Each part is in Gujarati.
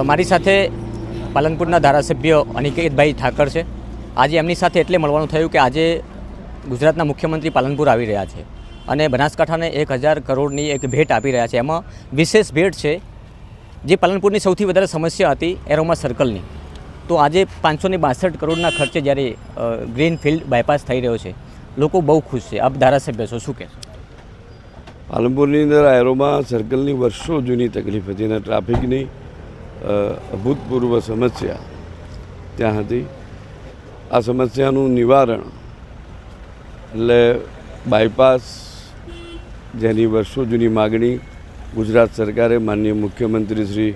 મારી સાથે પાલનપુરના ધારાસભ્ય અનિકેતભાઈ ઠાકર છે। આજે એમની સાથે એટલે મળવાનું થયું કે આજે ગુજરાતના મુખ્યમંત્રી પાલનપુર આવી રહ્યા છે અને બનાસકાંઠાને 1000 કરોડની એક ભેટ આપી રહ્યા છે। એમાં વિશેષ ભેટ છે જે પાલનપુરની સૌથી વધારે સમસ્યા હતી એરોમા સર્કલની। તો આજે 562 કરોડના ખર્ચે જ્યારે ગ્રીનફિલ્ડ બાયપાસ થઈ રહ્યો છે, લોકો બહુ ખુશ છે। આપ ધારાસભ્ય છો, શું કહેશો? પાલનપુરની અંદર એરોમા સર્કલની વર્ષો જૂની તકલીફ હતી અને ટ્રાફિકની અભૂતપૂર્વ સમસ્યા ત્યાં હતી। આ સમસ્યાનું નિવારણ એટલે બાયપાસ, જેની વર્ષો જૂની માગણી ગુજરાત સરકારે માનનીય મુખ્યમંત્રી શ્રી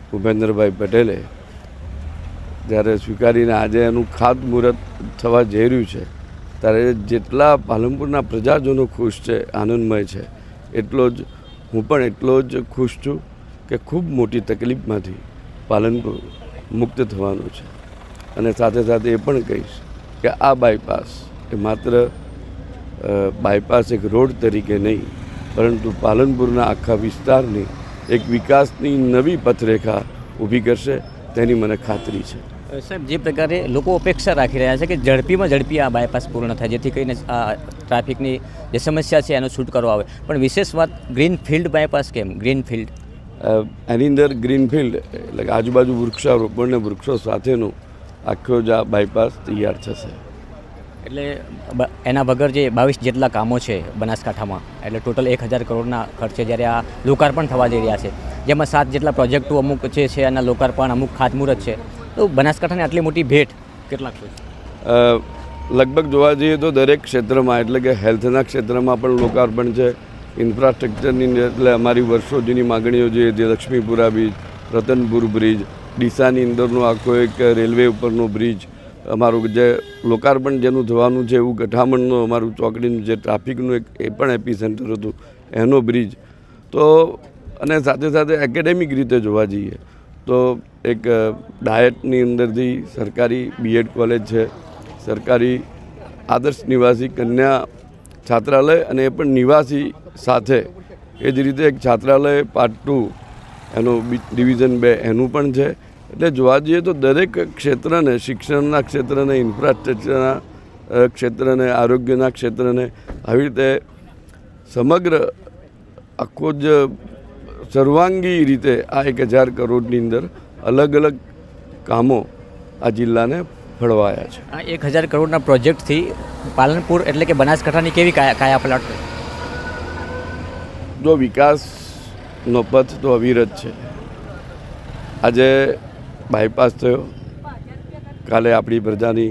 ભૂપેન્દ્રભાઈ પટેલે જ્યારે સ્વીકારીને આજે એનું ખાતમુહૂર્ત થવા જઈ રહ્યું છે, ત્યારે જેટલા પાલનપુરના પ્રજાજનો ખુશ છે, આનંદમય છે, એટલો જ હું પણ એટલો જ ખુશ છું કે ખૂબ મોટી તકલીફમાંથી પાલનપુર મુક્ત થવાનું છે। અને સાથે સાથે એ પણ કહીશ કે આ બાયપાસ એ માત્ર બાયપાસ એક રોડ તરીકે નહીં, પરંતુ પાલનપુરના આખા વિસ્તારની એક વિકાસની નવી પથરેખા ઊભી કરશે, તેની મને ખાતરી છે। સાહેબ, જે પ્રકારે લોકો અપેક્ષા રાખી રહ્યા છે કે ઝડપીમાં ઝડપી આ બાયપાસ પૂર્ણ થાય, જેથી કરીને આ ટ્રાફિકની જે સમસ્યા છે એનો છૂટકારો આવે, પણ વિશેષ વાત ગ્રીનફિલ્ડ બાયપાસ કેમ? ગ્રીનફિલ્ડ એની અંદર ગ્રીનફિલ્ડ એટલે આજુબાજુ વૃક્ષારોપણ ને વૃક્ષો સાથેનું આખો જ આ બાયપાસ તૈયાર થશે। એટલે એના વગર જે 22 જેટલા કામો છે બનાસકાંઠામાં, એટલે ટોટલ 1000 કરોડના ખર્ચે જ્યારે આ લોકાર્પણ થવા જઈ રહ્યા છે, જેમાં 7 જેટલા પ્રોજેક્ટો અમુક છે એના લોકાર્પણ, અમુક ખાતમુહૂર્ત છે, તો બનાસકાંઠાની આટલી મોટી ભેટ કેટલા ખુશ? લગભગ જોવા જઈએ તો દરેક ક્ષેત્રમાં, એટલે કે હેલ્થના ક્ષેત્રમાં પણ લોકાર્પણ છે, ઇન્ફ્રાસ્ટ્રક્ચરની એટલે અમારી વર્ષો જૂની માગણીઓ જે લક્ષ્મીપુરા બ્રિજ, રતનપુર બ્રિજ, ડીસાની અંદરનો આખો એક રેલવે ઉપરનો બ્રિજ, અમારું જે લોકાર્પણ જેનું થવાનું છે એવું ગઠામણનું અમારું ચોકડીનું જે ટ્રાફિકનું એક એ પણ એપી સેન્ટર હતું એનો બ્રિજ, તો અને સાથે સાથે એકેડેમિક રીતે જોવા જઈએ તો એક ડાયટની અંદરથી સરકારી બીએડ કોલેજ છે, સરકારી આદર્શ નિવાસી કન્યા છાત્રાલય, અને એ પણ નિવાસી સાથે એ જ રીતે એક છાત્રાલય પાર્ટ 2 એનો ડિવિઝન 2 એનું પણ છે। એટલે જોવા જઈએ તો દરેક ક્ષેત્રને, શિક્ષણના ક્ષેત્રને, ઇન્ફ્રાસ્ટ્રક્ચરના ક્ષેત્રને, આરોગ્યના ક્ષેત્રને, આવી રીતે સમગ્ર આખો જ સર્વાંગી રીતે આ 1000 કરોડની અંદર અલગ અલગ કામો આ જિલ્લાને ફળવાયા છે। આ 1000 કરોડના પ્રોજેક્ટથી પાલનપુર એટલે કે બનાસકાંઠાની કેવી કાયાપલટ? જો વિકાસનો પથ તો અવિરત છે। આજે બાયપાસ થયો, કાલે આપણી પ્રજાની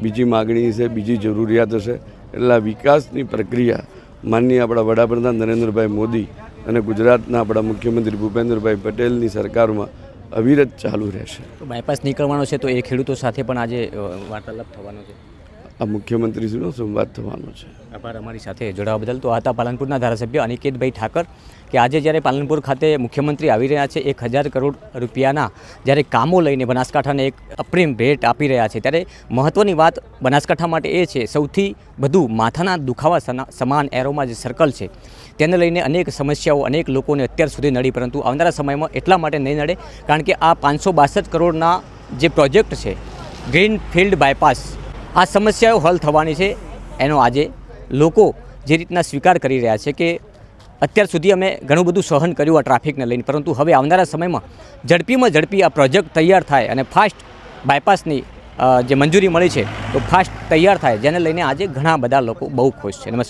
બીજી માગણી છે, બીજી જરૂરિયાત હશે, એટલે આ વિકાસની પ્રક્રિયા માનનીય આપણા વડાપ્રધાન નરેન્દ્રભાઈ મોદી અને ગુજરાતના આપણા મુખ્યમંત્રી ભૂપેન્દ્રભાઈ પટેલની સરકારમાં અવિરત ચાલુ રહેશે। બાયપાસ નીકળવાનો છે તો એ ખેડૂતો સાથે પણ આજે વાર્તાલાપ થવાનો છે, આ મુખ્યમંત્રીશ્રીનો સંવાદ થવાનો છે। આભાર અમારી સાથે જોડાવા બદલ। તો આ હતા પાલનપુરના ધારાસભ્ય અનિકેતભાઈ ઠાકર કે આજે જ્યારે પાલનપુર ખાતે મુખ્યમંત્રી આવી રહ્યા છે 1000 કરોડ રૂપિયાના જ્યારે કામો લઈને બનાસકાંઠાને એક અપ્રિમ ભેટ આપી રહ્યા છે, ત્યારે મહત્ત્વની વાત બનાસકાંઠા માટે એ છે, સૌથી વધુ માથાના દુખાવા સમાન એરોમા જે સર્કલ છે તેને લઈને અનેક સમસ્યાઓ અનેક લોકોને અત્યાર સુધી નડી, પરંતુ આવનારા સમયમાં એટલા માટે નહીં નડે કારણ કે આ 562 કરોડના જે પ્રોજેક્ટ છે ગ્રીનફિલ્ડ બાયપાસ, આ સમસ્યાઓ હલ થવાની છે। એનો આજે લોકો જે રીતના સ્વીકાર કરી રહ્યા છે કે અત્યાર સુધી અમે ઘણું બધું સહન કર્યું આ ટ્રાફિકને લઈને, પરંતુ હવે આવનારા સમયમાં ઝડપીમાં ઝડપી આ પ્રોજેક્ટ તૈયાર થાય અને ફાસ્ટ બાયપાસની જે મંજૂરી મળી છે તો ફાસ્ટ તૈયાર થાય, જેને લઈને આજે ઘણા બધા લોકો બહુ ખુશ છે। નમસ્કાર।